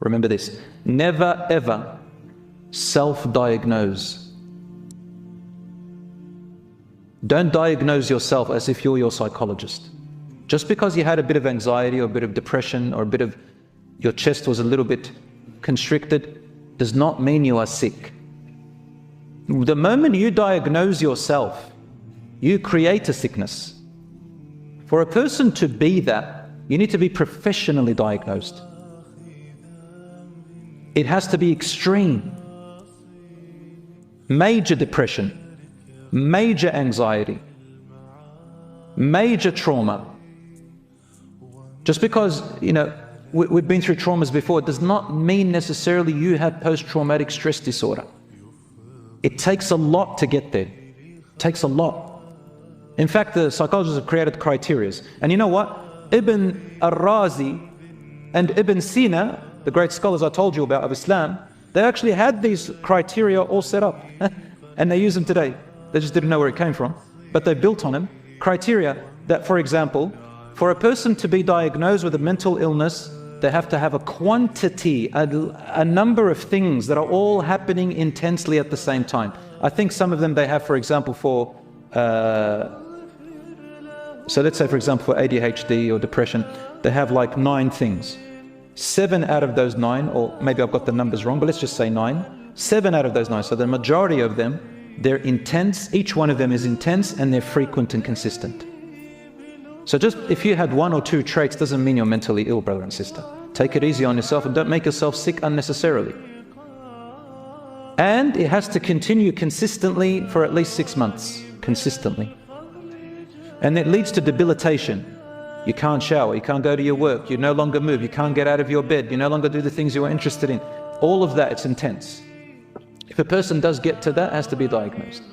Remember this, never ever self-diagnose. Don't diagnose yourself as if you're your psychologist. Just because you had a bit of anxiety or a bit of depression or a bit of your chest was a little bit constricted does not mean you are sick. The moment you diagnose yourself, you create a sickness. For a person to be that, you need to be professionally diagnosed. It has to be extreme. Major depression, major anxiety, major trauma. Just because, we've been through traumas before, it does not mean necessarily you have post-traumatic stress disorder. It takes a lot to get there. It takes a lot. In fact, the psychologists have created criteria. And you know what? Ibn al-Razi and Ibn Sina, the great scholars I told you about of Islam, they actually had these criteria all set up. And they use them today. They just didn't know where it came from. But they built on them criteria that, for example, for a person to be diagnosed with a mental illness, they have to have a quantity, a number of things that are all happening intensely at the same time. I think some of them they have, for example, for, so let's say, for example, for ADHD or depression, they have like 9 things. 7 out of those 9, or maybe I've got the numbers wrong, but let's just say 9. 7 out of those 9, so the majority of them, they're intense, each one of them is intense and they're frequent and consistent. So just if you had 1 or 2 traits doesn't mean you're mentally ill, brother and sister. Take it easy on yourself and don't make yourself sick unnecessarily. And it has to continue consistently for at least 6 months, consistently. And it leads to debilitation. You can't shower, you can't go to your work, you no longer move, you can't get out of your bed, you no longer do the things you are interested in. All of that, it's intense. If a person does get to that, it has to be diagnosed.